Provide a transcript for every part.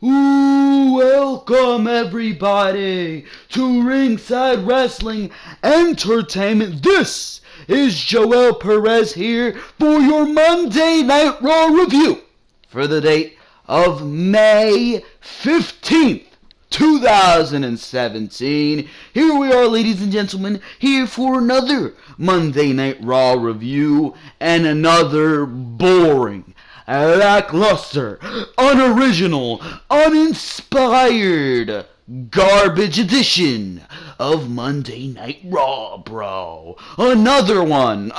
Ooh, welcome everybody to Ringside Wrestling Entertainment. This is Joel Perez here for your Monday Night Raw review for the date of May 15th. 2017. Here we are, ladies and gentlemen, here for another Monday Night Raw review and another boring, lackluster, unoriginal, uninspired, garbage edition of Monday Night Raw, bro. Another one.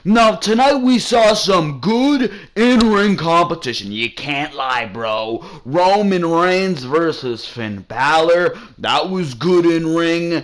Now, tonight we saw some good in-ring competition. You can't lie, bro. Roman Reigns versus Finn Balor. That was good in-ring.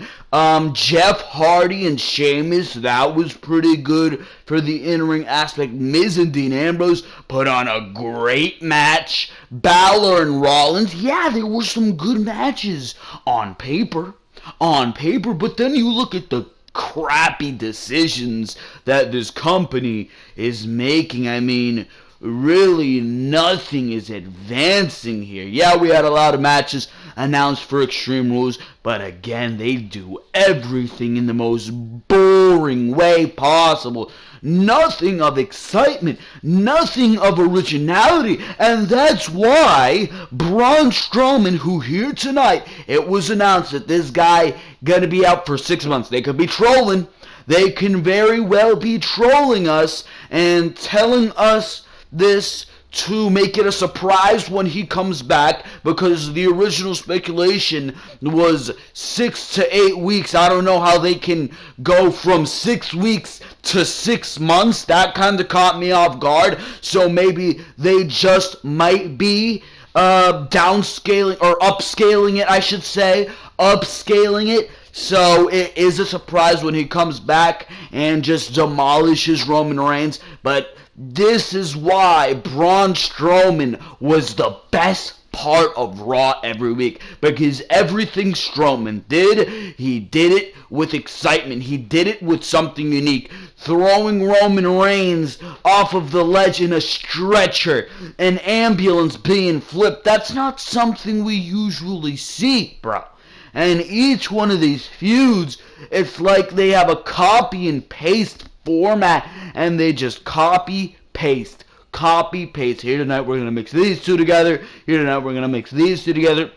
Jeff Hardy and Sheamus. That was pretty good for the in-ring aspect. Miz and Dean Ambrose put on a great match. Balor and Rollins. Yeah, there were some good matches on paper, but then you look at the crappy decisions that this company is making. I mean, really nothing is advancing here. Yeah, we had a lot of matches announced for Extreme Rules, but again, they do everything in the most boring way possible. Nothing of excitement, nothing of originality, and that's why Braun Strowman, who here tonight, it was announced that this guy gonna be out for 6 months. They could be trolling. They can very well be trolling us and telling us this to make it a surprise when he comes back, because the original speculation was 6 to 8 weeks. I don't know how they can go from 6 weeks to 6 months. That kind of caught me off guard. So maybe they just might be downscaling or upscaling it, I should say. Upscaling it. So it is a surprise when he comes back and just demolishes Roman Reigns. But this is why Braun Strowman was the best part of Raw every week, because everything Strowman did, he did it with excitement. He did it with something unique. Throwing Roman Reigns off of the ledge in a stretcher, an ambulance being flipped, that's not something we usually see, bro. And each one of these feuds, it's like they have a copy and paste format, and they just copy, paste. Here tonight we're going to mix these two together. Here tonight we're going to mix these two together.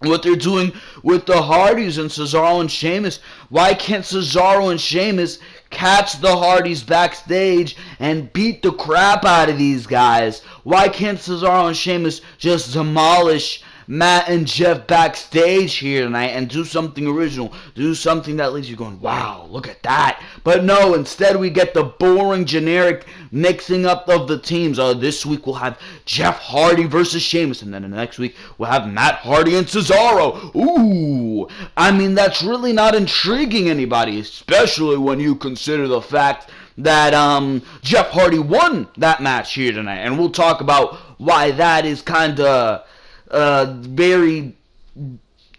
What they're doing with the Hardys and Cesaro and Sheamus. Why can't Cesaro and Sheamus catch the Hardys backstage and beat the crap out of these guys? Why can't Cesaro and Sheamus just demolish Matt and Jeff backstage here tonight and do something original, do something that leaves you going, wow, look at that. But no, instead we get the boring, generic mixing up of the teams. This week we'll have Jeff Hardy versus Sheamus, and then the next week we'll have Matt Hardy and Cesaro. Ooh, I mean, that's really not intriguing anybody, especially when you consider the fact that Jeff Hardy won that match here tonight, and we'll talk about why that is kind of very,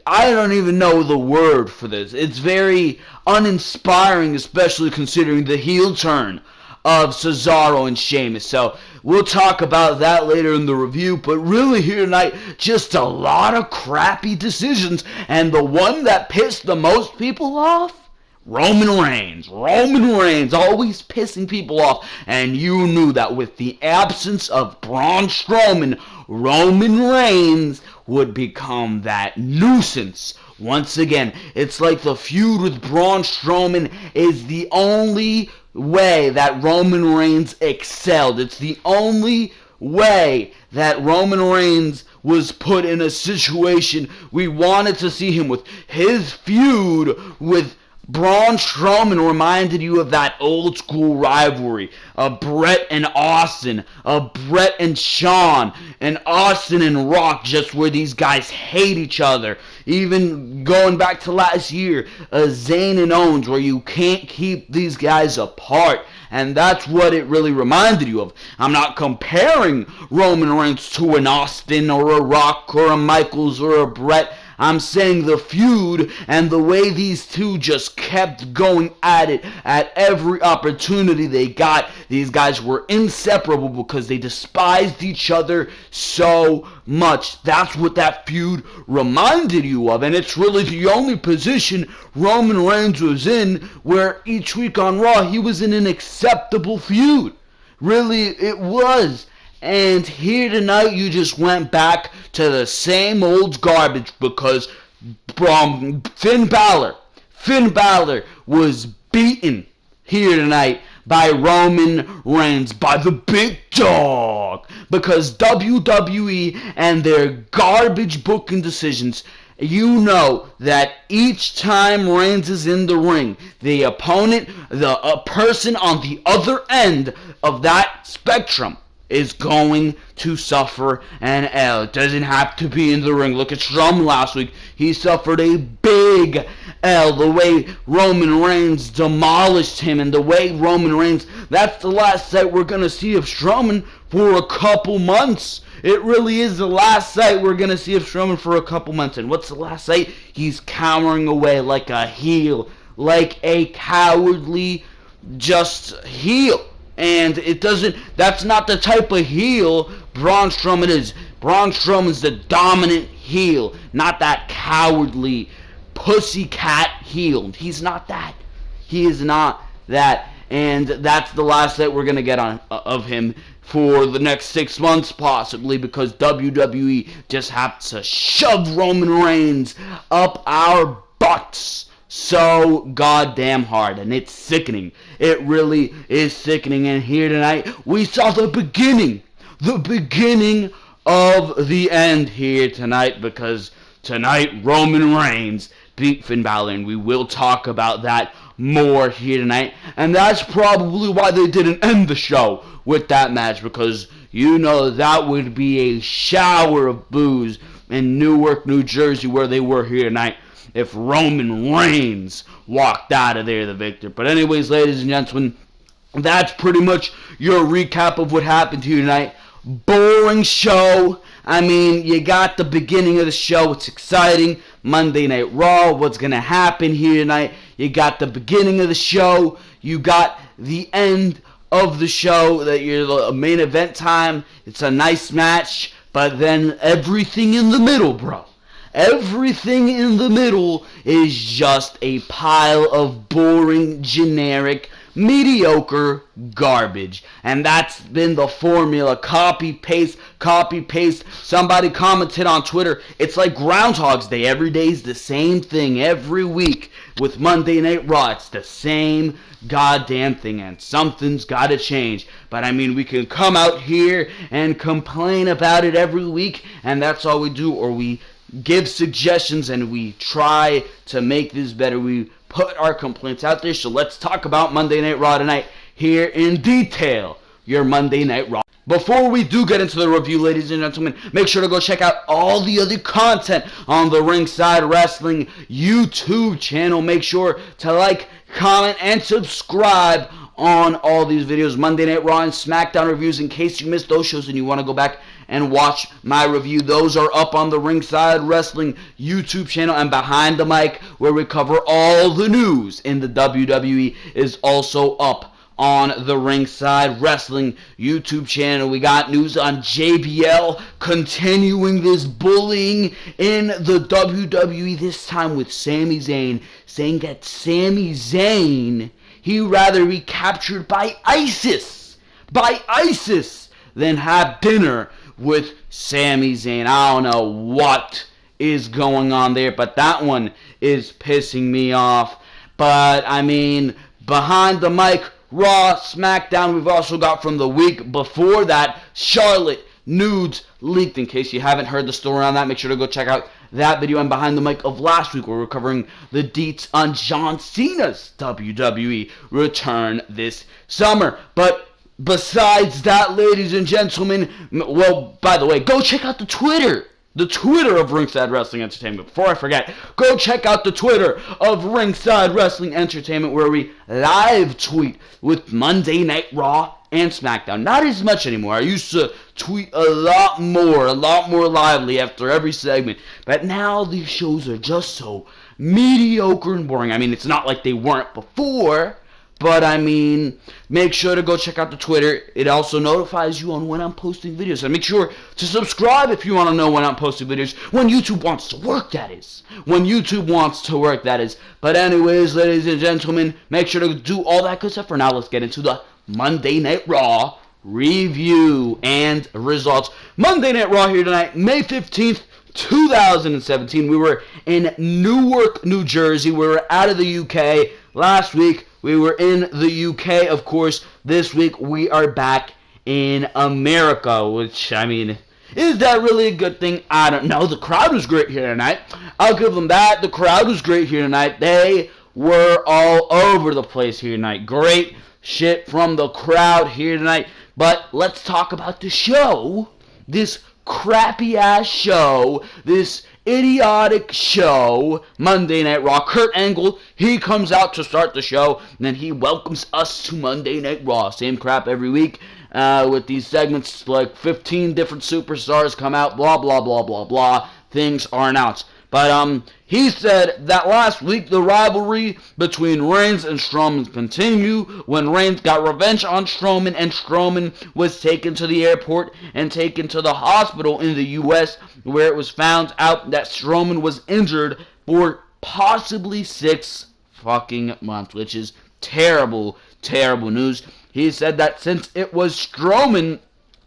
I don't even know the word for this. It's very uninspiring, especially considering the heel turn of Cesaro and Sheamus. So we'll talk about that later in the review. But really here tonight, just a lot of crappy decisions. And the one that pissed the most people off? Roman Reigns, always pissing people off, and you knew that with the absence of Braun Strowman, Roman Reigns would become that nuisance. Once again, it's like the feud with Braun Strowman is the only way that Roman Reigns excelled. It's the only way that Roman Reigns was put in a situation we wanted to see him with. His feud with Braun Strowman reminded you of that old school rivalry of Bret and Austin, of Bret and Shawn, and Austin and Rock, just where these guys hate each other. Even going back to last year, Zayn and Owens, where you can't keep these guys apart. And that's what it really reminded you of. I'm not comparing Roman Reigns to an Austin or a Rock or a Michaels or a Bret. I'm saying the feud and the way these two just kept going at it at every opportunity they got. These guys were inseparable because they despised each other so much. That's what that feud reminded you of, and it's really the only position Roman Reigns was in where each week on Raw he was in an acceptable feud. Really, it was. And here tonight, you just went back to the same old garbage because Finn Balor was beaten here tonight by Roman Reigns, by the big dog. Because WWE and their garbage booking decisions, you know that each time Reigns is in the ring, the opponent, the person on the other end of that spectrum is going to suffer an L. It doesn't have to be in the ring. Look at Strowman last week. He suffered a big L. The way Roman Reigns demolished him, and the way Roman Reigns, that's the last sight we're going to see of Strowman for a couple months. It really is the last sight we're going to see of Strowman for a couple months. And what's the last sight? He's cowering away like a heel, like a cowardly just heel. And that's not the type of heel Braun Strowman is. Braun Strowman's the dominant heel, not that cowardly pussycat heel. He's not that. He is not that. And that's the last that we're going to get of him for the next 6 months, possibly, because WWE just has to shove Roman Reigns up our butts so goddamn hard, and it's sickening. It really is sickening. And here tonight we saw the beginning of the end here tonight, because tonight Roman Reigns beat Finn Balor, and we will talk about that more here tonight. And that's probably why they didn't end the show with that match, because you know that would be a shower of boos in Newark, New Jersey, where they were here tonight, if Roman Reigns walked out of there the victor. But anyways, ladies and gentlemen, that's pretty much your recap of what happened here tonight. Boring show. I mean, you got the beginning of the show. It's exciting. Monday Night Raw. What's going to happen here tonight? You got the beginning of the show. You got the end of the show. That you're the main event time. It's a nice match. But then everything in the middle, bro. Everything in the middle is just a pile of boring, generic, mediocre garbage. And that's been the formula. Copy, paste, copy, paste. Somebody commented on Twitter, it's like Groundhog's Day. Every day's the same thing every week. With Monday Night Raw, it's the same goddamn thing, and something's gotta change. But I mean, we can come out here and complain about it every week, and that's all we do, or we give suggestions and we try to make this better. We put our complaints out there. So let's talk about Monday Night Raw tonight here in detail. Your Monday Night Raw. Before we do get into the review, ladies and gentlemen, make sure to go check out all the other content on the Ringside Wrestling YouTube channel. Make sure to like, comment, and subscribe on all these videos. Monday Night Raw and Smackdown reviews, in case you missed those shows and you want to go back and watch my review. Those are up on the Ringside Wrestling YouTube channel, and Behind the Mic, where we cover all the news in the WWE, is also up on the Ringside Wrestling YouTube channel. We got news on JBL continuing this bullying in the WWE, this time with Sami Zayn, saying that Sami Zayn, he'd rather be captured by ISIS than have dinner with Sami Zayn. I don't know what is going on there, but that one is pissing me off. But I mean, Behind the Mic, Raw, SmackDown, we've also got from the week before that, Charlotte nudes leaked. In case you haven't heard the story on that, make sure to go check out that video, and Behind the Mic of last week, where we're covering the deets on John Cena's WWE return this summer. But besides that, ladies and gentlemen, well, by the way, go check out the Twitter of Ringside Wrestling Entertainment. Before I forget, go check out the Twitter of Ringside Wrestling Entertainment, where we live tweet with Monday Night Raw and Smackdown. Not as much anymore. I used to tweet a lot more lively after every segment. But now these shows are just so mediocre and boring. I mean, it's not like they weren't before, but I mean, make sure to go check out the Twitter. It also notifies you on when I'm posting videos. And make sure to subscribe if you want to know when I'm posting videos. When YouTube wants to work, that is. When YouTube wants to work, that is. But anyways, ladies and gentlemen, make sure to do all that good stuff. For now, let's get into the Monday Night Raw review and results. Monday Night Raw here tonight, May 15th, 2017. We were in Newark, New Jersey. We were out of the UK last week. We were in the UK, of course. This week, we are back in America, which, I mean, is that really a good thing? I don't know. The crowd was great here tonight. I'll give them that. The crowd was great here tonight. They were all over the place here tonight. Great shit from the crowd here tonight. But let's talk about the show. This crappy-ass show. This idiotic show, Monday Night Raw. Kurt Angle, he comes out to start the show, and then he welcomes us to Monday Night Raw. Same crap every week with these segments, like 15 different superstars come out, blah, blah, blah, blah, blah. Things are announced. But he said that last week the rivalry between Reigns and Strowman continued when Reigns got revenge on Strowman, and Strowman was taken to the airport and taken to the hospital in the U.S., where it was found out that Strowman was injured for possibly 6 fucking months, which is terrible, terrible news. He said that since it was Strowman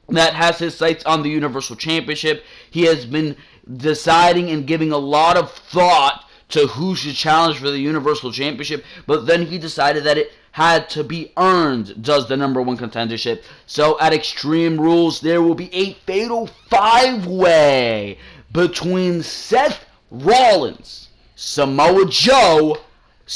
that has his sights on the Universal Championship, he has been deciding and giving a lot of thought to who should challenge for the Universal Championship, but then he decided that it had to be earned, does the number 1 contendership. So at Extreme Rules, there will be a fatal 5-way between Seth Rollins, Samoa Joe,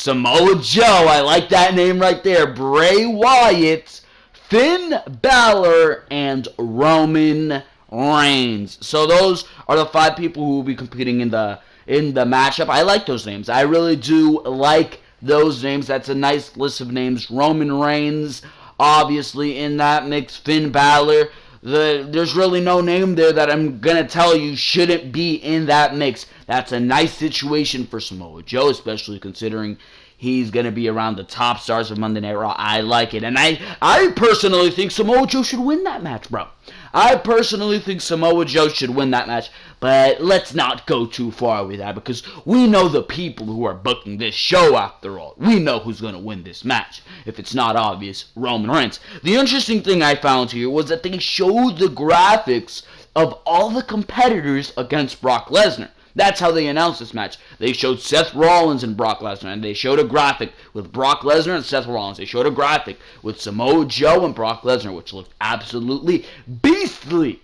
I like that name right there, Bray Wyatt, Finn Balor, and Roman Reigns. So those are the 5 people who will be competing in the matchup. I like those names. I really do like those names. That's a nice list of names. Roman Reigns, obviously in that mix. Finn Balor. There's really no name there that I'm going to tell you shouldn't be in that mix. That's a nice situation for Samoa Joe, especially considering he's going to be around the top stars of Monday Night Raw. I like it. And I personally think Samoa Joe should win that match, bro. I personally think Samoa Joe should win that match. But let's not go too far with that, because we know the people who are booking this show after all. We know who's going to win this match. If it's not obvious, Roman Reigns. The interesting thing I found here was that they showed the graphics of all the competitors against Brock Lesnar. That's how they announced this match. They showed Seth Rollins and Brock Lesnar, and they showed a graphic with Brock Lesnar and Seth Rollins. They showed a graphic with Samoa Joe and Brock Lesnar, which looked absolutely beastly,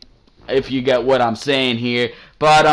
if you get what I'm saying here. But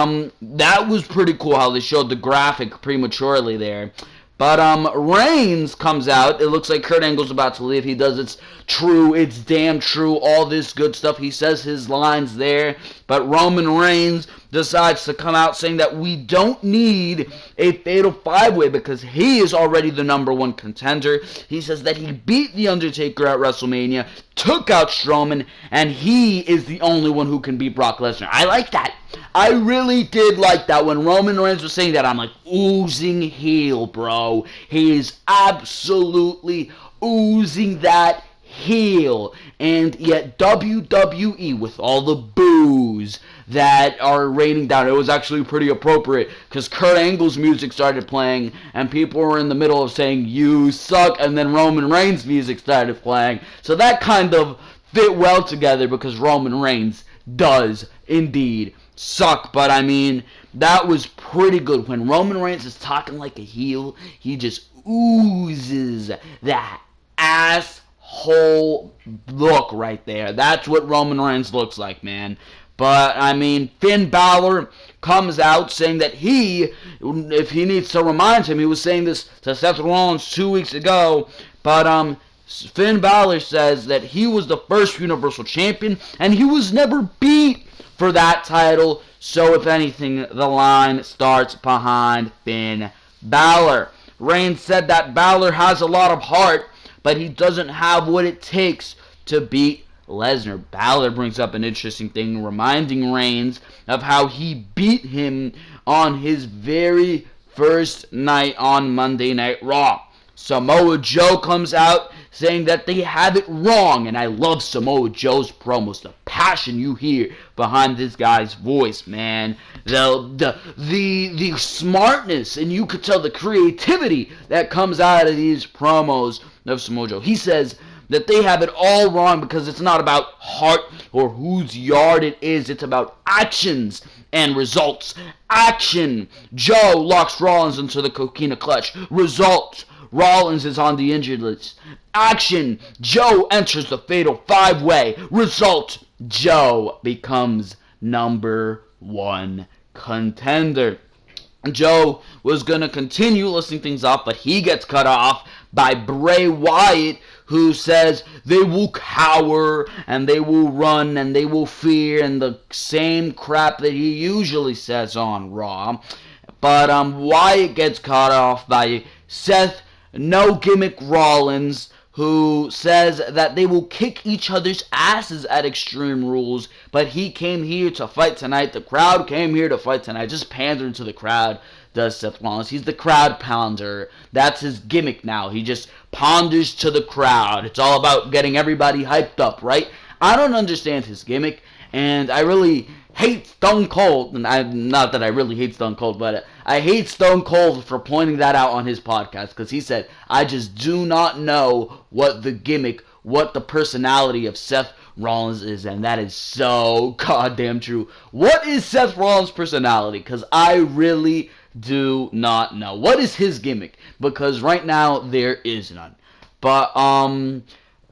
that was pretty cool how they showed the graphic prematurely there. But Reigns comes out. It looks like Kurt Angle's about to leave. He does it's true, it's damn true, all this good stuff. He says his lines there. But Roman Reigns decides to come out saying that we don't need a fatal 5-way because he is already the number 1 contender. He says that he beat The Undertaker at WrestleMania, took out Strowman, and he is the only one who can beat Brock Lesnar. I like that. I really did like that. When Roman Reigns was saying that, I'm like, oozing heel, bro. He is absolutely oozing that heel. And yet WWE, with all the boos that are raining down, it was actually pretty appropriate, because Kurt Angle's music started playing, and people were in the middle of saying, you suck, and then Roman Reigns' music started playing. So that kind of fit well together, because Roman Reigns does indeed suck. But I mean, that was pretty good. When Roman Reigns is talking like a heel, he just oozes that asshole look right there. That's what Roman Reigns looks like, man. But I mean, Finn Balor comes out saying that if he needs to remind him, he was saying this to Seth Rollins 2 weeks ago, but Finn Balor says that he was the first Universal Champion, and he was never beat for that title. So if anything, the line starts behind Finn Balor. Reigns said that Balor has a lot of heart, but he doesn't have what it takes to beat Lesnar. Balor brings up an interesting thing, reminding Reigns of how he beat him on his very first night on Monday Night Raw. Samoa Joe comes out saying that they have it wrong, and I love Samoa Joe's promos. The passion you hear behind this guy's voice, man. The smartness, and you could tell the creativity that comes out of these promos of Samoa Joe. He says that they have it all wrong because it's not about heart or whose yard it is. It's about actions and results. Action. Joe locks Rollins into the coquina clutch. Result. Rollins is on the injured list. Action. Joe enters the fatal 5-way. Result. Joe becomes number 1 contender. Joe was going to continue listing things off, but he gets cut off by Bray Wyatt, who says they will cower and they will run and they will fear and the same crap that he usually says on Raw. But Wyatt gets cut off by Seth No Gimmick Rollins, who says that they will kick each other's asses at Extreme Rules, but he came here to fight tonight. The crowd came here to fight tonight. Just pandering to the crowd, does Seth Rollins. He's the crowd pounder. That's his gimmick now. He just ponders to the crowd. It's all about getting everybody hyped up, right? I don't understand his gimmick, and I really hate Stone Cold, and not that I really hate Stone Cold, but I hate Stone Cold for pointing that out on his podcast, because he said, I just do not know what the gimmick, what the personality of Seth Rollins is, and that is so goddamn true. What is Seth Rollins' personality? Because I really do not know. What is his gimmick? Because right now, there is none. But,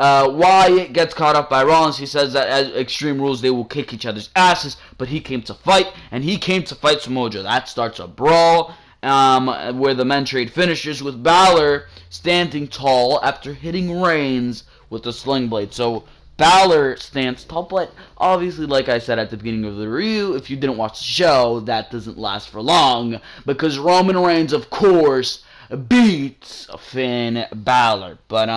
Wyatt gets caught up by Rollins. He says that at Extreme Rules they will kick each other's asses, but he came to fight, and he came to fight Samoa Joe. That starts a brawl, where the men trade finishers with Balor standing tall after hitting Reigns with a sling blade. So Balor stands tall, but obviously, like I said at the beginning of the review, if you didn't watch the show, that doesn't last for long, because Roman Reigns, of course, beats Finn Balor. But,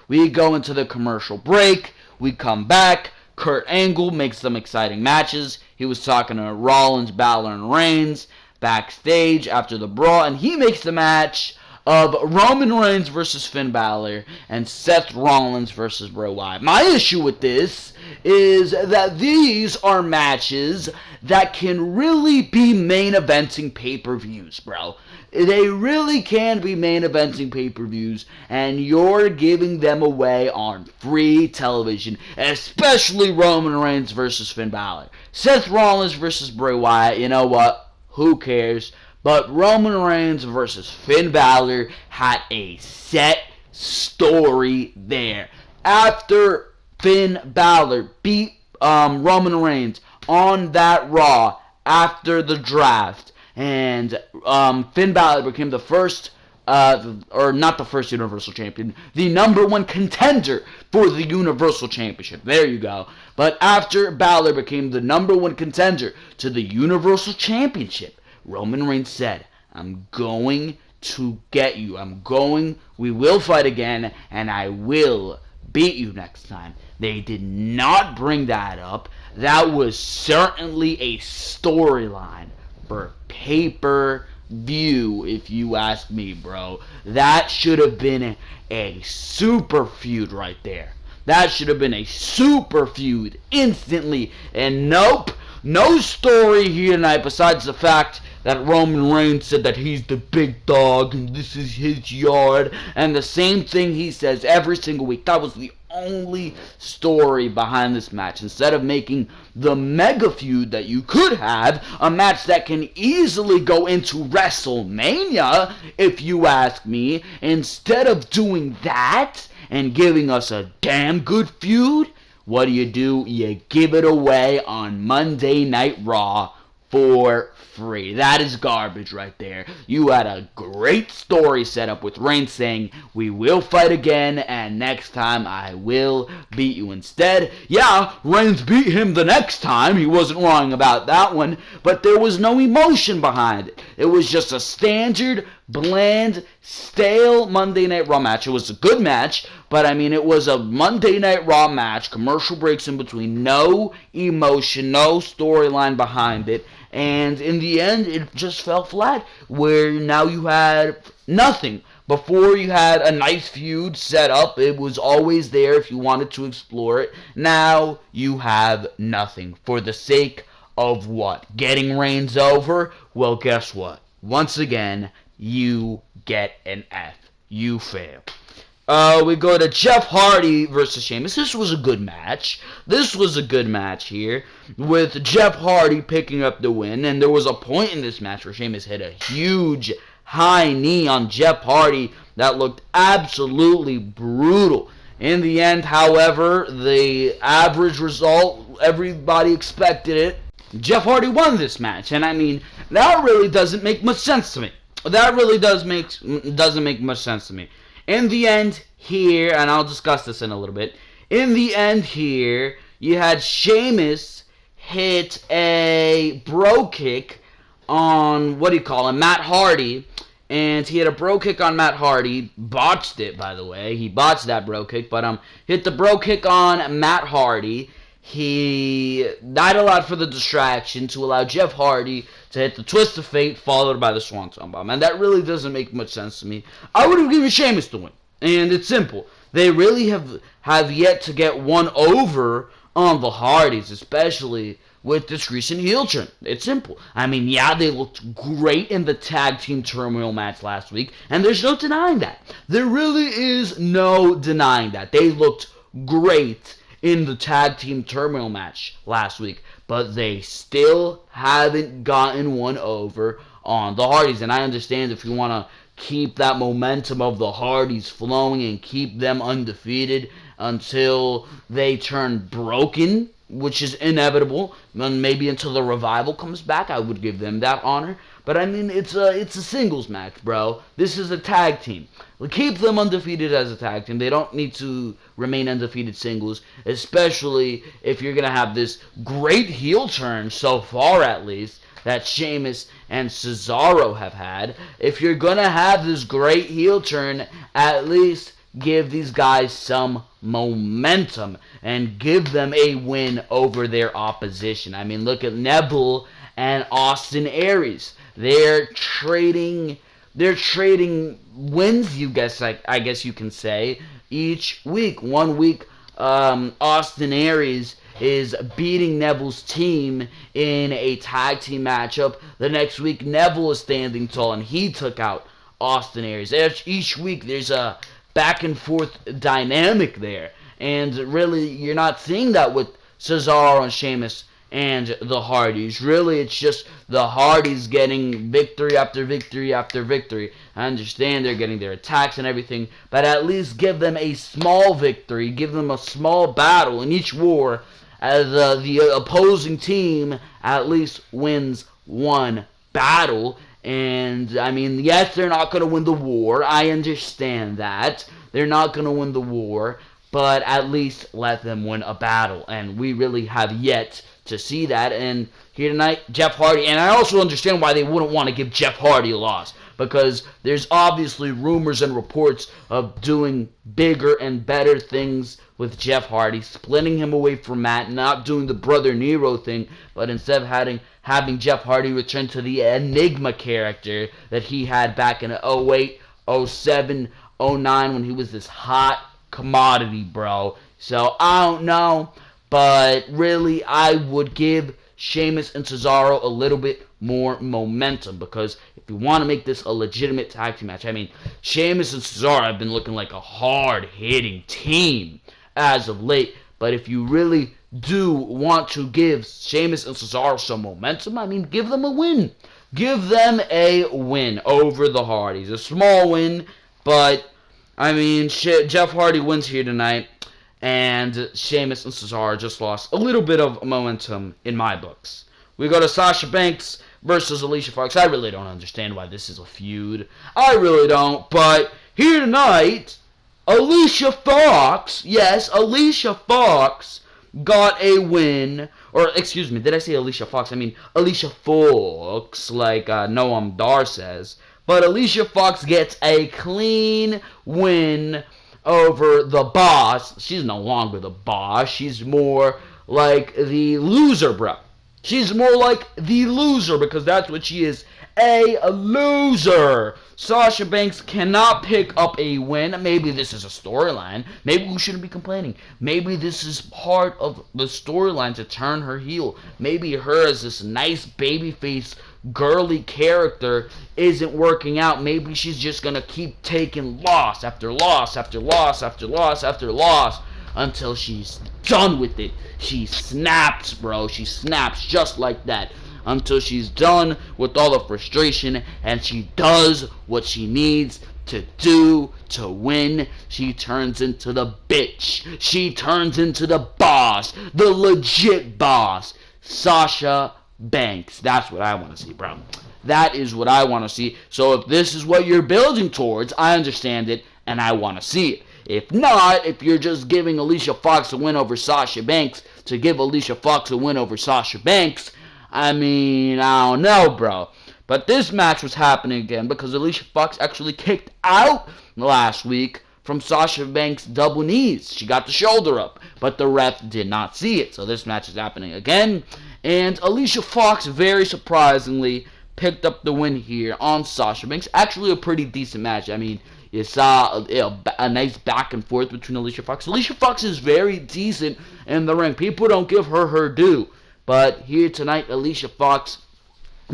we go into the commercial break. We come back. Kurt Angle makes some exciting matches. He was talking to Rollins, Balor, and Reigns backstage after the brawl, and he makes the match of Roman Reigns versus Finn Balor and Seth Rollins versus Bray Wyatt. My issue with this is that these are matches that can really be main eventing pay-per-views, bro. They really can be main eventing pay-per-views, and you're giving them away on free television, especially Roman Reigns versus Finn Balor. Seth Rollins versus Bray Wyatt, you know what? Who cares? But Roman Reigns versus Finn Balor had a set story there. After Finn Balor beat Roman Reigns on that Raw after the draft, and Finn Balor became the first, or not the first Universal Champion, the number 1 contender for the Universal Championship. There you go. But after Balor became the number 1 contender to the Universal Championship, Roman Reigns said, I'm going to get you. We will fight again, and I will beat you next time. They did not bring that up. That was certainly a storyline for pay-per-view, if you ask me, bro. That should have been a super feud right there. That should have been a super feud instantly. And nope, no story here tonight besides the fact that Roman Reigns said that he's the big dog and this is his yard, and the same thing he says every single week. That was the only story behind this match. Instead of making the mega feud that you could have, a match that can easily go into WrestleMania, if you ask me, instead of doing that and giving us a damn good feud, what do? You give it away on Monday Night Raw for free. That is garbage right there. You had a great story set up with Reigns saying, we will fight again, and next time I will beat you. Instead, yeah, Reigns beat him the next time. He wasn't wrong about that one, but there was no emotion behind it. It was just a standard bland, stale Monday Night Raw match. It was a good match, but I mean, it was a Monday Night Raw match, commercial breaks in between, no emotion, no storyline behind it, and in the end, it just fell flat, where now you had nothing. Before, you had a nice feud set up. It was always there if you wanted to explore it. Now, you have nothing. For the sake of what? Getting Reigns over? Well, guess what? Once again, you get an F. You fail. We go to Jeff Hardy versus Sheamus. This was a good match. This was a good match here, with Jeff Hardy picking up the win. And there was a point in this match where Sheamus hit a huge high knee on Jeff Hardy that looked absolutely brutal. In the end, however, the average result, everybody expected it. Jeff Hardy won this match, and I mean, that really doesn't make much sense to me. That really doesn't make much sense to me. In the end here, and I'll discuss this in a little bit, in the end here, you had Sheamus hit a bro kick on, Matt Hardy, and he hit a bro kick on Matt Hardy, botched it, by the way, he botched that bro kick, but hit the bro kick on Matt Hardy. He died a lot for the distraction to allow Jeff Hardy to hit the Twist of Fate, followed by the Swanton Bomb. And that really doesn't make much sense to me. I would have given Sheamus the win. And it's simple. They really have yet to get one over on the Hardys, especially with this recent heel turn. It's simple. I mean, yeah, they looked great in the Tag Team Turmoil match last week, and there's no denying that. There really is no denying that. They looked great in the Tag Team Turmoil match last week, but they still haven't gotten one over on the Hardys. And I understand if you want to keep that momentum of the Hardys flowing and keep them undefeated until they turn broken, which is inevitable, and maybe until the Revival comes back, I would give them that honor. But I mean, it's a singles match, bro. This is a tag team. Keep them undefeated as a tag team. They don't need to remain undefeated singles, especially if you're going to have this great heel turn, so far at least, that Sheamus and Cesaro have had. If you're going to have this great heel turn, at least give these guys some momentum and give them a win over their opposition. I mean, look at Neville and Austin Aries. They're trading wins, I guess you can say, each week. One week, Austin Aries is beating Neville's team in a tag team matchup. The next week, Neville is standing tall, and he took out Austin Aries. Each week, there's a back and forth dynamic there. And really, you're not seeing that with Cesaro and Sheamus and the Hardys. Really, it's just the Hardys getting victory after victory after victory. I understand they're getting their attacks and everything, but at least give them a small victory, give them a small battle in each war, as the opposing team at least wins one battle. And, I mean, yes, they're not going to win the war. I understand that. They're not going to win the war, but at least let them win a battle. And we really have yet to see that. And here tonight, Jeff Hardy, and I also understand why they wouldn't want to give Jeff Hardy a loss, because there's obviously rumors and reports of doing bigger and better things with Jeff Hardy, splitting him away from Matt, not doing the Brother Nero thing, but instead of having Jeff Hardy return to the Enigma character that he had back in 08, 07, 09 when he was this hot commodity, bro. So, I don't know, but really, I would give Sheamus and Cesaro a little bit more momentum, because if you want to make this a legitimate tag team match, I mean, Sheamus and Cesaro have been looking like a hard-hitting team as of late, but if you really do want to give Sheamus and Cesaro some momentum, I mean, give them a win. Give them a win over the Hardys. A small win, but, I mean, Jeff Hardy wins here tonight, and Sheamus and Cesaro just lost a little bit of momentum in my books. We go to Sasha Banks versus Alicia Fox. I really don't understand why this is a feud. I really don't, but here tonight, Alicia Fox, yes, Alicia Fox got a win, or excuse me, did I say Alicia Fox? I mean Alicia Fox, like Noam Dar says. But Alicia Fox gets a clean win over the boss. She's no longer the boss. She's more like the loser, bro. She's more like the loser because that's what she is. A loser. Sasha Banks cannot pick up a win. Maybe this is a storyline. Maybe we shouldn't be complaining. Maybe this is part of the storyline to turn her heel. Maybe her as this nice babyface girly character isn't working out. Maybe she's just going to keep taking loss after loss after loss after loss after loss until she's done with it. She snaps, bro. She snaps just like that. Until she's done with all the frustration and she does what she needs to do to win. She turns into the bitch. She turns into the boss. The legit boss. Sasha Banks. That's what I want to see, bro. That is what I want to see. So if this is what you're building towards, I understand it and I want to see it. If not, if you're just giving Alicia Fox a win over Sasha Banks to give Alicia Fox a win over Sasha Banks, I mean, I don't know, bro. But this match was happening again because Alicia Fox actually kicked out last week from Sasha Banks' double knees. She got the shoulder up, but the ref did not see it. So this match is happening again. And Alicia Fox, very surprisingly, picked up the win here on Sasha Banks. Actually, a pretty decent match. I mean, you saw a nice back and forth between Alicia Fox. Alicia Fox is very decent in the ring. People don't give her her due. But here tonight, Alicia Fox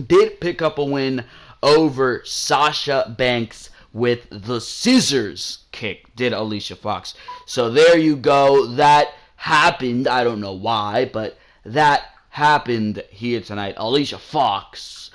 did pick up a win over Sasha Banks with the scissors kick, did Alicia Fox. So there you go. That happened. I don't know why, but that happened here tonight. Alicia Fox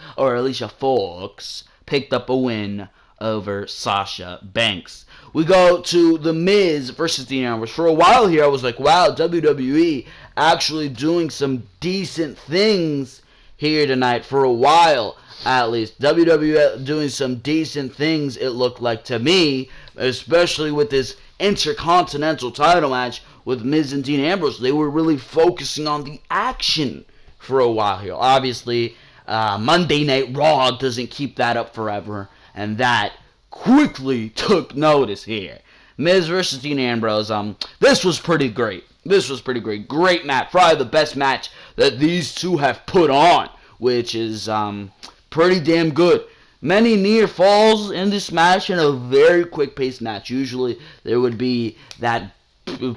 picked up a win over Sasha Banks. We go to The Miz versus Dean Ambrose. For a while here, I was like, wow, WWE actually doing some decent things here tonight. For a while, at least. WWE doing some decent things, it looked like to me, especially with this Intercontinental title match with Miz and Dean Ambrose. They were really focusing on the action for a while here. Obviously, Monday Night Raw doesn't keep that up forever, and that quickly took notice here. Miz versus Dean Ambrose. This was pretty great. Great match. Probably the best match that these two have put on, which is pretty damn good. Many near falls in this match in a very quick-paced match. Usually there would be that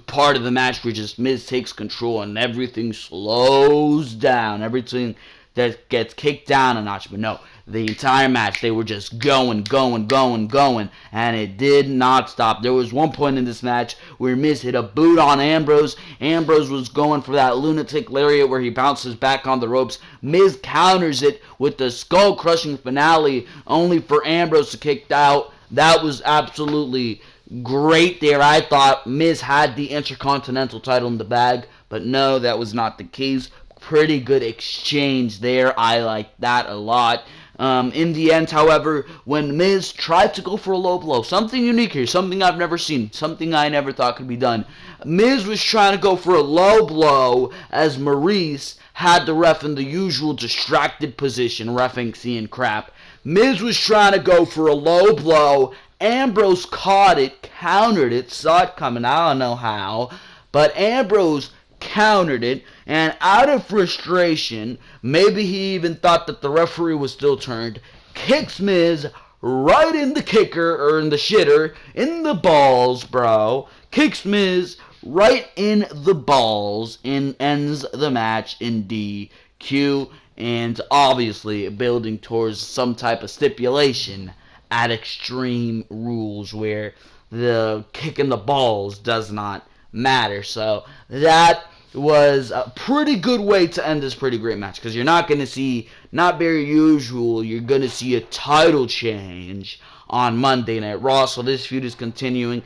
part of the match where just Miz takes control and everything slows down. Everything that gets kicked down a notch. But no, the entire match, they were just going, and it did not stop. There was one point in this match where Miz hit a boot on Ambrose. Ambrose was going for that lunatic lariat where he bounces back on the ropes. Miz counters it with the skull-crushing finale, only for Ambrose to kick out. That was absolutely great there. I thought Miz had the Intercontinental title in the bag, but no, that was not the case. Pretty good exchange there. I like that a lot. In the end, however, when Miz tried to go for a low blow, something unique here, something I've never seen, something I never thought could be done. Miz was trying to go for a low blow as Maurice had the ref in the usual distracted position, reffing seeing crap. Miz was trying to go for a low blow. Ambrose caught it, countered it, saw it coming. I don't know how, but Ambrose countered it, and out of frustration, maybe he even thought that the referee was still turned, kicks Miz right in the kicker, or in the shitter, in the balls, bro. Kicks Miz right in the balls, and ends the match in DQ, and obviously building towards some type of stipulation at Extreme Rules where the kick in the balls does not matter. So that was a pretty good way to end this pretty great match, because you're not going to see, not very usual, you're going to see a title change on Monday Night Raw. So this feud is continuing.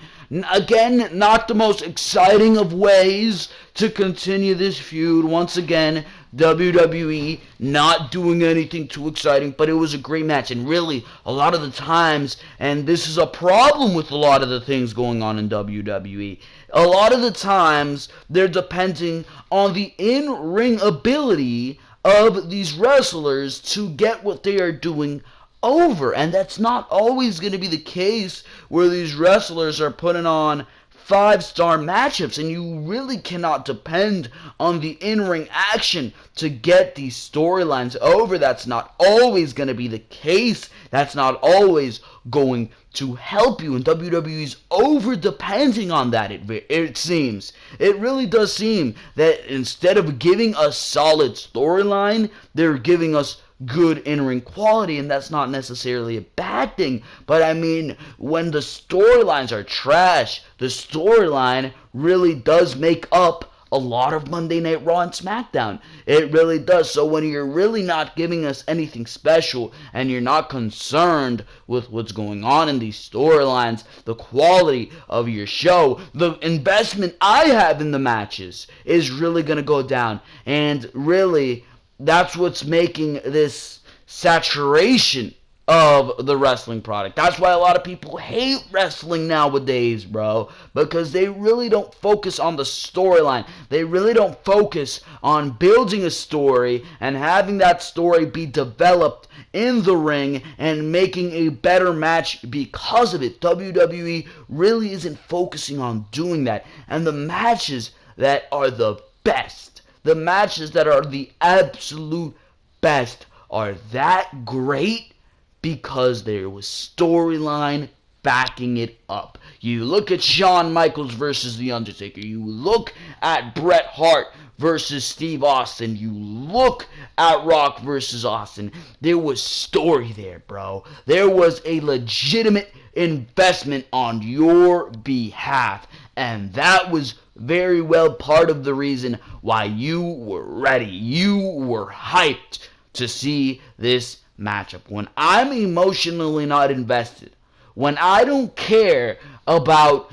Again, not the most exciting of ways to continue this feud. Once again, WWE not doing anything too exciting, but it was a great match. And really, a lot of the times, and this is a problem with a lot of the things going on in WWE, a lot of the times they're depending on the in-ring ability of these wrestlers to get what they are doing over. And that's not always going to be the case where these wrestlers are putting on 5-star matchups, and you really cannot depend on the in-ring action to get these storylines over. That's not always going to be the case. That's not always going to help you, and WWE's over-depending on that, it seems. It really does seem that instead of giving us solid storyline, they're giving us good in-ring quality, and that's not necessarily a bad thing. But I mean, when the storylines are trash, the storyline really does make up a lot of Monday Night Raw and Smackdown. It really does. So when you're really not giving us anything special and you're not concerned with what's going on in these storylines, the quality of your show, the investment I have in the matches is really going to go down. And really, that's what's making this saturation of the wrestling product. That's why a lot of people hate wrestling nowadays, bro. Because they really don't focus on the storyline. They really don't focus on building a story and having that story be developed in the ring and making a better match because of it. WWE really isn't focusing on doing that. And the matches that are the best, the matches that are the absolute best, are that great because there was storyline backing it up. You look at Shawn Michaels versus The Undertaker. You look at Bret Hart versus Steve Austin. You look at Rock versus Austin. There was story there, bro. There was a legitimate investment on your behalf. And that was very well part of the reason why you were ready. You were hyped to see this matchup. When I'm emotionally not invested, when I don't care about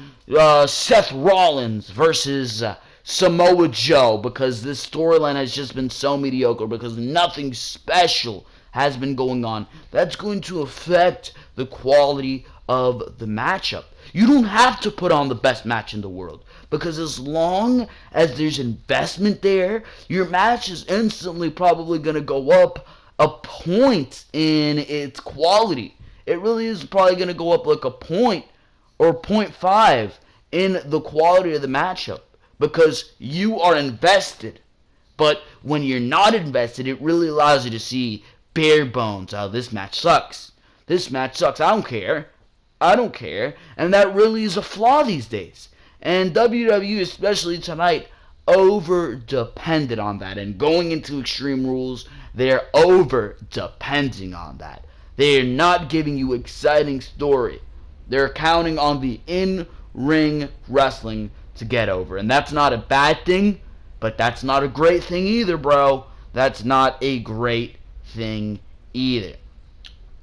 Seth Rollins versus Samoa Joe because this storyline has just been so mediocre, because nothing special has been going on, that's going to affect the quality of the matchup. You don't have to put on the best match in the world, because as long as there's investment there, your match is instantly probably going to go up a point in its quality. It really is probably going to go up like a point or 0.5 in the quality of the matchup, because you are invested. But when you're not invested, it really allows you to see bare bones. Oh, this match sucks. This match sucks. I don't care. I don't care. And that really is a flaw these days. And WWE, especially tonight, over-depended on that. And going into Extreme Rules, they're over-depending on that. They're not giving you exciting story. They're counting on the in-ring wrestling to get over. And that's not a bad thing, but that's not a great thing either, bro. That's not a great thing either.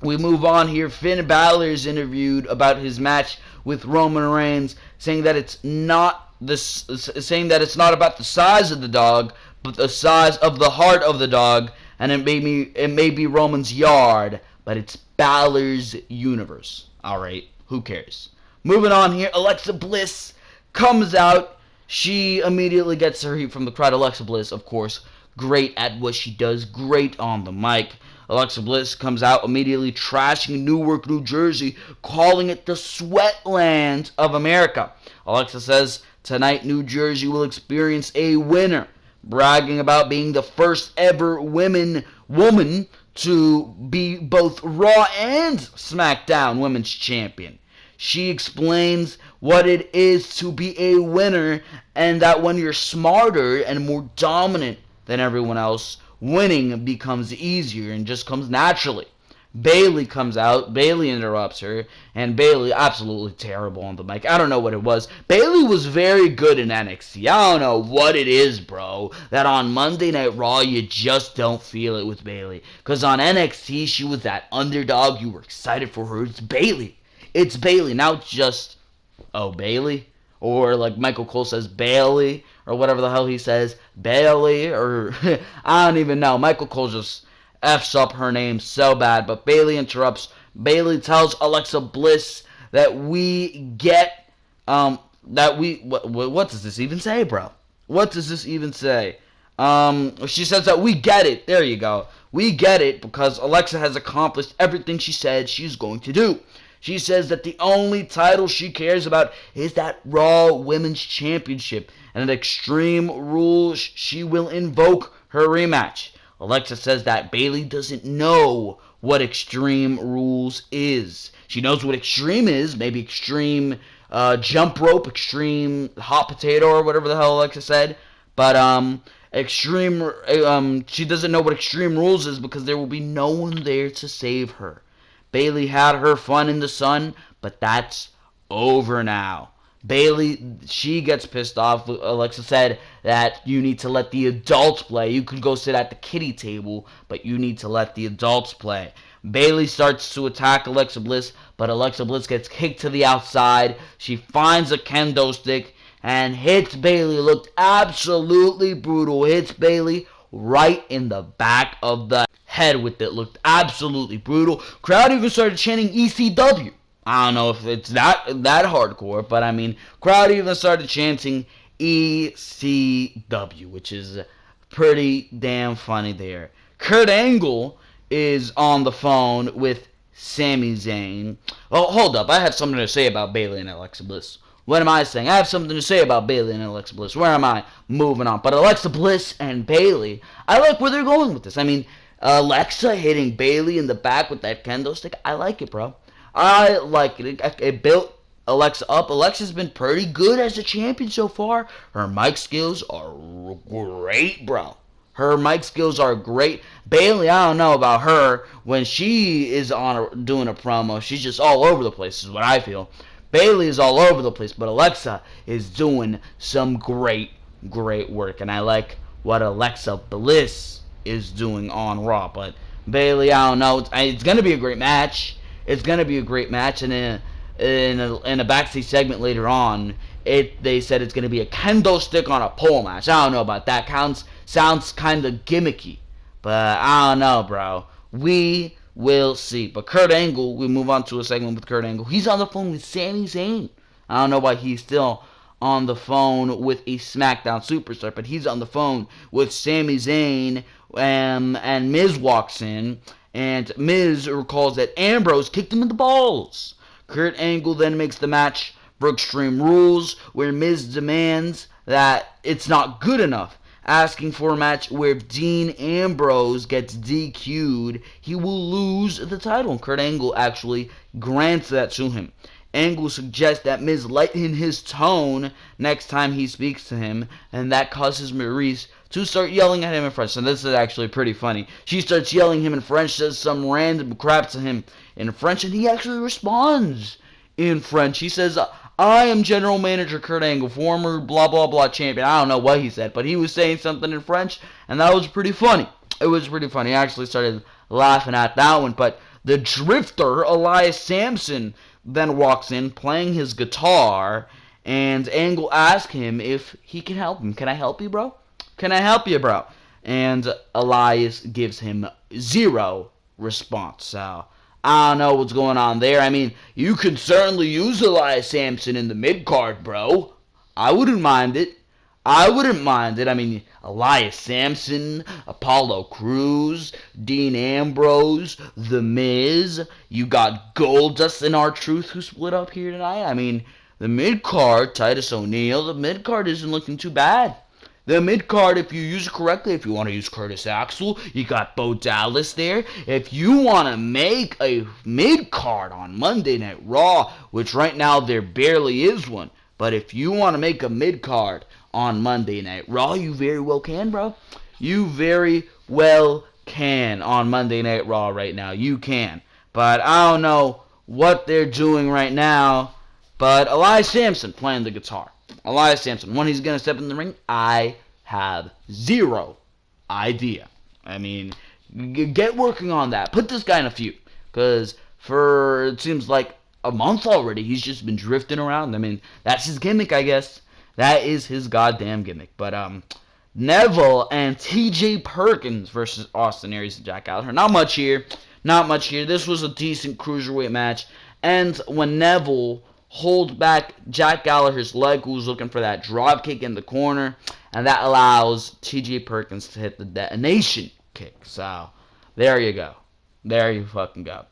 We move on here. Finn Balor is interviewed about his match with Roman Reigns, saying that it's not about the size of the dog, but the size of the heart of the dog, and it may be Roman's yard, but it's Balor's universe. All right, who cares? Moving on here, Alexa Bliss comes out. She immediately gets her heat from the crowd. Alexa Bliss, of course, great at what she does, great on the mic. Alexa Bliss comes out immediately trashing Newark, New Jersey, calling it the Sweatland of America. Alexa says tonight New Jersey will experience a winner, bragging about being the first ever woman to be both Raw and SmackDown Women's Champion. She explains what it is to be a winner, and that when you're smarter and more dominant than everyone else, winning becomes easier and just comes naturally. Bayley comes out, Bayley interrupts her, and Bayley absolutely terrible on the mic. I don't know what it was. Bayley was very good in NXT. I don't know what it is, bro, that on Monday Night Raw you just don't feel it with Bayley. Because on NXT she was that underdog, you were excited for her. It's Bayley. It's Bayley. Now it's just, oh, Bayley? Or like Michael Cole says, Bayley, or whatever the hell he says, Bayley, or I don't even know. Michael Cole just F's up her name so bad, but Bayley interrupts. Bayley tells Alexa Bliss that what does this even say, bro? What does this even say? She says that we get it. There you go. We get it because Alexa has accomplished everything she said she's going to do. She says that the only title she cares about is that Raw Women's Championship. And at Extreme Rules, she will invoke her rematch. Alexa says that Bayley doesn't know what Extreme Rules is. She knows what Extreme is. Maybe Extreme Jump Rope, Extreme Hot Potato, or whatever the hell Alexa said. But, she doesn't know what Extreme Rules is because there will be no one there to save her. Bayley had her fun in the sun, but that's over now. Bayley, she gets pissed off. Alexa said that you need to let the adults play. You could go sit at the kiddie table, but you need to let the adults play. Bayley starts to attack Alexa Bliss, but Alexa Bliss gets kicked to the outside. She finds a kendo stick and hits Bayley. Looked absolutely brutal. Hits Bayley right in the back of the head with it. Looked absolutely brutal. Crowd even started chanting ECW. I don't know if it's that hardcore, but I mean, crowd even started chanting ECW, which is pretty damn funny there. Kurt Angle is on the phone with Sami Zayn. Oh, hold up. I have something to say about Bayley and Alexa Bliss. What am I saying? I have something to say about Bayley and Alexa Bliss. Where am I? Moving on. But Alexa Bliss and Bayley, I like where they're going with this. I mean, Alexa hitting Bayley in the back with that kendo stick, I like it, bro. I like it. It built Alexa up. Alexa's been pretty good as a champion so far. Her mic skills are great, bro. Her mic skills are great. Bayley, I don't know about her. When she is doing a promo, she's just all over the place, is what I feel. Bayley is all over the place, but Alexa is doing some great work. And I like what Alexa Bliss is doing on Raw. But Bayley, I don't know. It's going to be a great match. It's going to be a great match. And in a backstage segment later on, they said it's going to be a kendo stick on a pole match. I don't know about that. Sounds kind of gimmicky. But I don't know, bro. We will see. But Kurt Angle, we move on to a segment with Kurt Angle. He's on the phone with Sami Zayn. I don't know why he's still on the phone with a SmackDown superstar, but he's on the phone with Sami Zayn, and Miz walks in, and Miz recalls that Ambrose kicked him in the balls. Kurt Angle then makes the match for Extreme Rules, where Miz demands that it's not good enough, asking for a match where if Dean Ambrose gets DQ'd, he will lose the title. And Kurt Angle actually grants that to him. Angle suggests that Miz lighten his tone next time he speaks to him, and that causes Maurice to start yelling at him in French. And this is actually pretty funny. She starts yelling him in French, says some random crap to him in French, and he actually responds in French. He says, I am General Manager Kurt Angle, former blah blah blah champion. I don't know what he said, but he was saying something in French, and that was pretty funny. It was pretty funny. I actually started laughing at that one, but the Drifter, Elias Sampson, then walks in playing his guitar, and Angle asks him if he can help him. Can I help you, bro? Can I help you, bro? And Elias gives him zero response. So I don't know what's going on there. I mean, you could certainly use Elias Sampson in the mid-card, bro. I wouldn't mind it. I mean, Elias Sampson, Apollo Crews, Dean Ambrose, The Miz. You got Goldust and R-Truth who split up here tonight. I mean, the mid-card, Titus O'Neil, the mid-card isn't looking too bad. The mid-card, if you use it correctly, if you want to use Curtis Axel, you got Bo Dallas there. If you want to make a mid-card on Monday Night Raw, which right now there barely is one, but if you want to make a mid-card on Monday Night Raw, you very well can, bro. You very well can on Monday Night Raw right now. You can. But I don't know what they're doing right now. But Elias Sampson playing the guitar. Elias Sampson, when he's going to step in the ring, I have zero idea. I mean, get working on that. Put this guy in a feud. Because for, it seems like a month already, he's just been drifting around. I mean, that's his gimmick, I guess. That is his goddamn gimmick. But Neville and TJ Perkins versus Austin Aries and Jack Gallagher. Not much here. This was a decent cruiserweight match. And when Neville hold back Jack Gallagher's leg, who was looking for that drop kick in the corner, and that allows T.J. Perkins to hit the detonation kick. So, there you go. There you fucking go.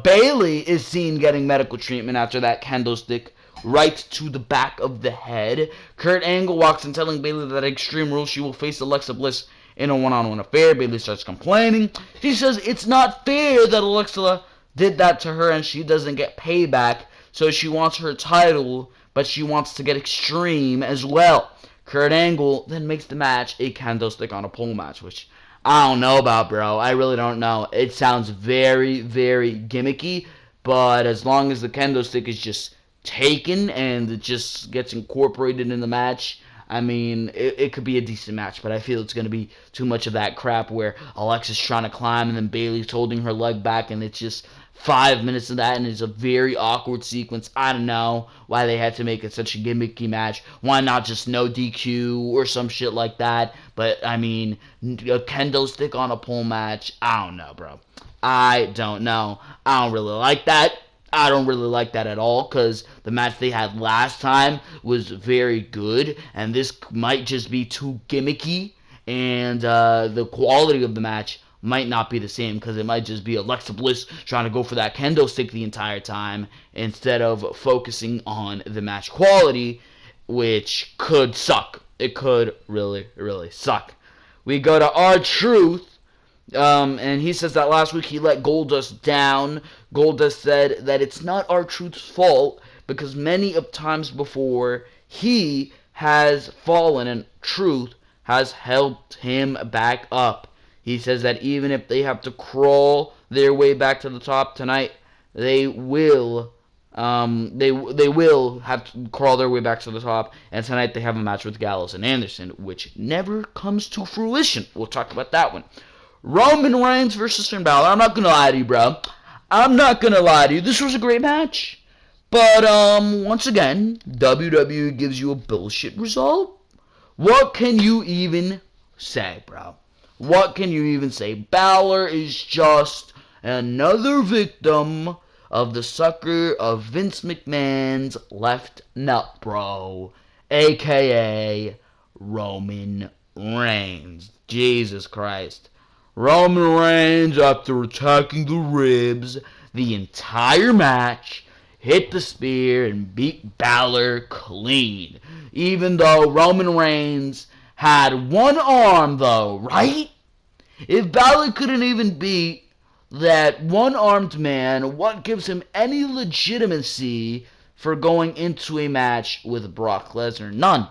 Bayley is seen getting medical treatment after that kendo stick right to the back of the head. Kurt Angle walks in telling Bayley that at Extreme Rules she will face Alexa Bliss in a one-on-one affair. Bayley starts complaining. She says it's not fair that Alexa did that to her and she doesn't get payback, so she wants her title, but she wants to get Extreme as well. Kurt Angle then makes the match a kendo stick on a pole match, which I don't know about, bro. I really don't know. It sounds very, very gimmicky, but as long as the kendo stick is just taken and it just gets incorporated in the match, I mean, it could be a decent match, but I feel it's going to be too much of that crap where Alexa's trying to climb and then Bayley's holding her leg back, and it's just 5 minutes of that, and it's a very awkward sequence. I don't know why they had to make it such a gimmicky match. Why not just no DQ or some shit like that? But, I mean, a kendo stick on a pole match, I don't know, bro. I don't know. I don't really like that. I don't really like that at all, because the match they had last time was very good, and this might just be too gimmicky, and the quality of the match might not be the same, because it might just be Alexa Bliss trying to go for that kendo stick the entire time, instead of focusing on the match quality, which could suck. It could really, really suck. We go to R-Truth. And he says that last week he let Goldust down. Goldust said that it's not R-Truth's fault because many of times before he has fallen and Truth has helped him back up. He says that even if they have to crawl their way back to the top tonight, they will they will have to crawl their way back to the top, and tonight they have a match with Gallows and Anderson, which never comes to fruition. We'll talk about that one. Roman Reigns versus Finn Balor. I'm not gonna lie to you, bro. I'm not gonna lie to you. This was a great match. But, once again, WWE gives you a bullshit result. What can you even say, bro? What can you even say? Balor is just another victim of the sucker of Vince McMahon's left nut, bro. A.K.A. Roman Reigns. Jesus Christ. Roman Reigns, after attacking the ribs the entire match, hit the spear and beat Balor clean. Even though Roman Reigns had one arm, though, right? If Balor couldn't even beat that one-armed man, what gives him any legitimacy for going into a match with Brock Lesnar? None.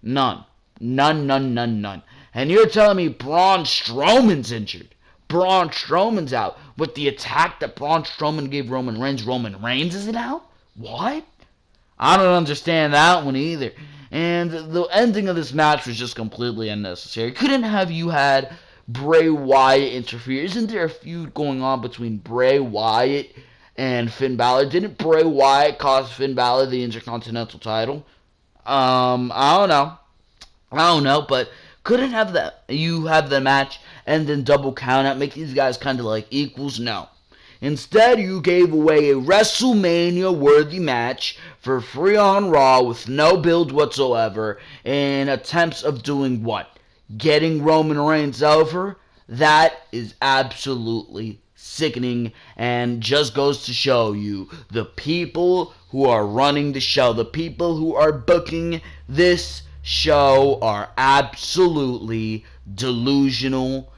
None. None, none, none, none. And you're telling me Braun Strowman's injured. Braun Strowman's out. With the attack that Braun Strowman gave Roman Reigns isn't out? What? I don't understand that one either. And the ending of this match was just completely unnecessary. Couldn't have you had Bray Wyatt interfere? Isn't there a feud going on between Bray Wyatt and Finn Balor? Didn't Bray Wyatt cost Finn Balor the Intercontinental title? I don't know, but couldn't have that. You have the match and then double count out, make these guys kind of like equals? No. Instead, you gave away a WrestleMania-worthy match for free on Raw with no build whatsoever in attempts of doing what? Getting Roman Reigns over? That is absolutely sickening and just goes to show you the people who are running the show, the people who are booking this show are absolutely delusional,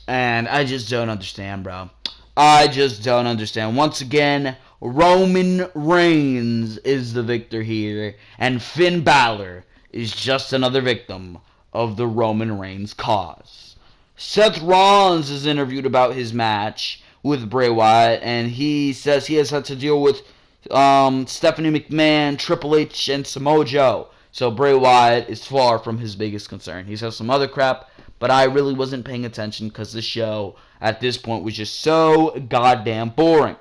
and I just don't understand, bro. I just don't understand. Once again, Roman Reigns is the victor here, and Finn Balor is just another victim of the Roman Reigns cause. Seth Rollins is interviewed about his match with Bray Wyatt, and he says he has had to deal with Stephanie McMahon, Triple H, and Samoa Joe. So Bray Wyatt is far from his biggest concern. He says some other crap, but I really wasn't paying attention because the show at this point was just so goddamn boring.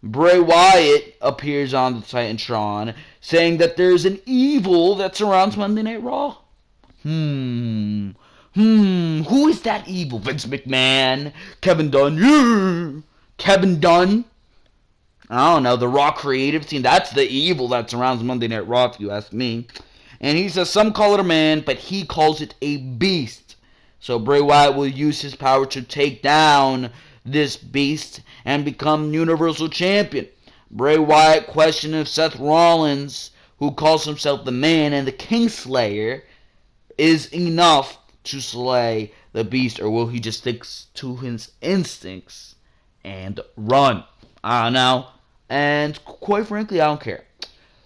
Bray Wyatt appears on the Titantron saying that there's an evil that surrounds Monday Night Raw. Who is that evil? Vince McMahon? Kevin Dunn? Yeah. Kevin Dunn? I don't know, the Raw creative team. That's the evil that surrounds Monday Night Raw, if you ask me. And he says some call it a man, but he calls it a beast. So Bray Wyatt will use his power to take down this beast and become Universal Champion. Bray Wyatt questioned if Seth Rollins, who calls himself the Man and the Kingslayer, is enough to slay the beast, or will he just stick to his instincts and run? I don't know. And quite frankly, I don't care.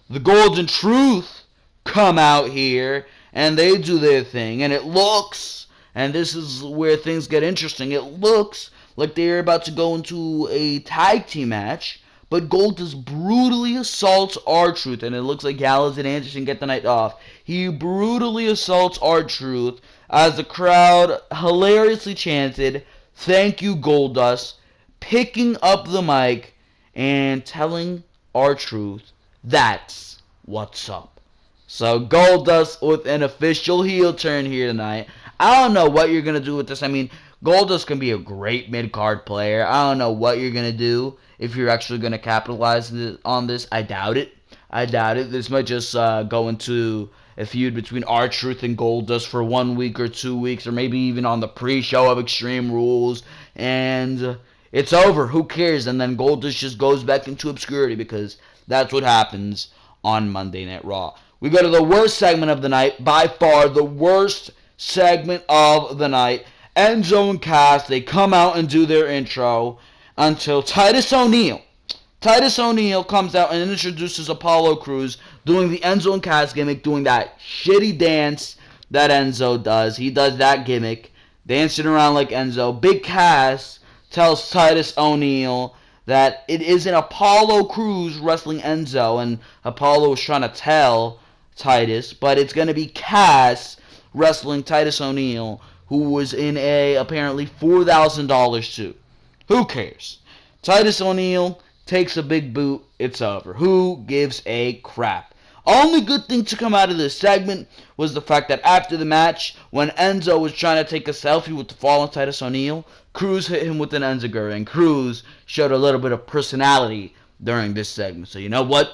The Golden Truth come out here and they do their thing, and it looks, and this is where things get interesting, it looks like they're about to go into a tag team match, but Goldust brutally assaults R-Truth, and it looks like Gallows and Anderson get the night off. He brutally assaults R-Truth as the crowd hilariously chanted, "Thank you, Goldust," picking up the mic and telling R-Truth that's what's up. So Goldust with an official heel turn here tonight. I don't know what you're going to do with this. I mean, Goldust can be a great mid-card player. I don't know what you're going to do if you're actually going to capitalize on this. I doubt it. This might just go into a feud between R-Truth and Goldust for 1 week or 2 weeks, or maybe even on the pre-show of Extreme Rules, and it's over. Who cares? And then Goldust just goes back into obscurity, because that's what happens on Monday Night Raw. We go to the worst segment of the night, by far the worst segment of the night. Enzo and Cass, they come out and do their intro until Titus O'Neil comes out and introduces Apollo Crews doing the Enzo and Cass gimmick, doing that shitty dance that Enzo does. He does that gimmick, dancing around like Enzo. Big Cass tells Titus O'Neil that it isn't Apollo Crews wrestling Enzo, and Apollo was trying to tell Titus, but it's going to be Cass wrestling Titus O'Neil, who was in a apparently $4,000 suit. Who cares? Titus O'Neil takes a big boot. It's over. Who gives a crap? Only good thing to come out of this segment was the fact that after the match, when Enzo was trying to take a selfie with the fallen Titus O'Neil, Crews hit him with an Enziguri, and Crews showed a little bit of personality during this segment. So you know what?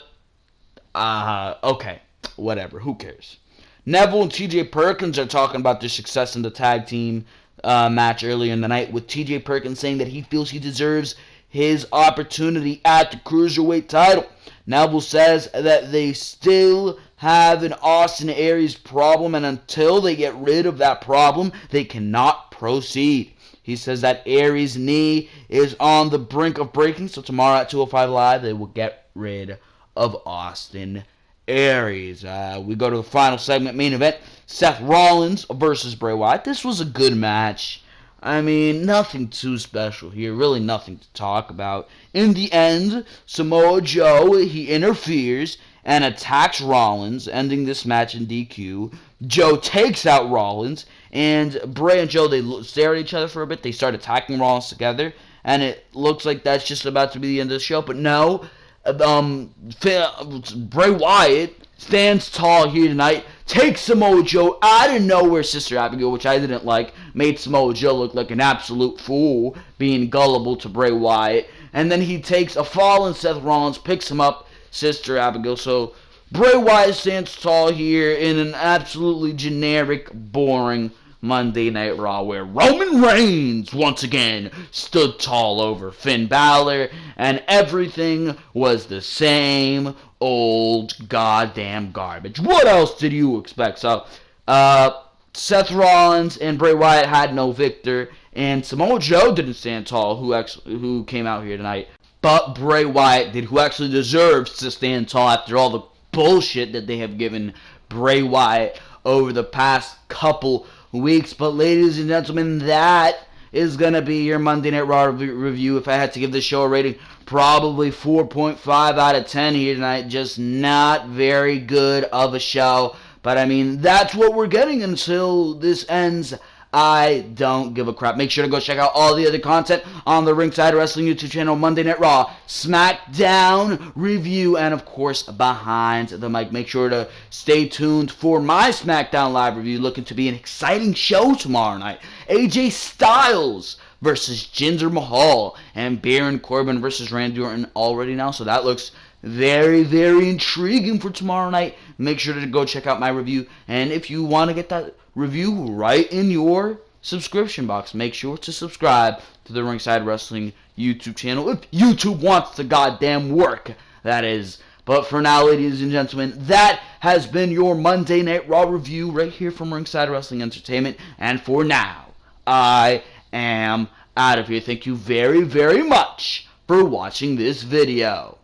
Okay. Whatever. Who cares? Neville and TJ Perkins are talking about their success in the tag team match earlier in the night, with TJ Perkins saying that he feels he deserves his opportunity at the Cruiserweight title. Neville says that they still have an Austin Aries problem, and until they get rid of that problem, they cannot proceed. He says that Aries' knee is on the brink of breaking, so tomorrow at 205 Live, they will get rid of Austin Aries. We go to the final segment, main event, Seth Rollins versus Bray Wyatt. This was a good match. I mean, nothing too special here. Really nothing to talk about. In the end, Samoa Joe, he interferes and attacks Rollins, ending this match in DQ. Joe takes out Rollins, and Bray and Joe, they stare at each other for a bit. They start attacking Rollins together, and it looks like that's just about to be the end of the show. But no, Bray Wyatt stands tall here tonight, takes Samoa Joe out of nowhere. Sister Abigail, which I didn't like, made Samoa Joe look like an absolute fool, being gullible to Bray Wyatt. And then he takes a fallen Seth Rollins, picks him up, Sister Abigail. So Bray Wyatt stands tall here in an absolutely generic, boring Monday Night Raw, where Roman Reigns once again stood tall over Finn Balor, and everything was the same old goddamn garbage. What else did you expect? So, Seth Rollins and Bray Wyatt had no victor, and Samoa Joe didn't stand tall, who came out here tonight. But Bray Wyatt did, who actually deserves to stand tall after all the bullshit that they have given Bray Wyatt over the past couple weeks. But ladies and gentlemen, that is going to be your Monday Night Raw review. If I had to give this show a rating, probably 4.5 out of 10 here tonight. Just not very good of a show. But I mean, that's what we're getting until this ends. I don't give a crap. Make sure to go check out all the other content on the Ringside Wrestling YouTube channel, Monday Night Raw, Smackdown review, and of course, Behind the Mic. Make sure to stay tuned for my Smackdown Live review, looking to be an exciting show tomorrow night. AJ Styles versus Jinder Mahal, and Baron Corbin versus Randy Orton already now, so that looks very, very intriguing for tomorrow night. Make sure to go check out my review. And if you want to get that review right in your subscription box, make sure to subscribe to the Ringside Wrestling YouTube channel. If YouTube wants the goddamn work, that is. But for now, ladies and gentlemen, that has been your Monday Night Raw review right here from Ringside Wrestling Entertainment. And for now, I am out of here. Thank you very, very much for watching this video.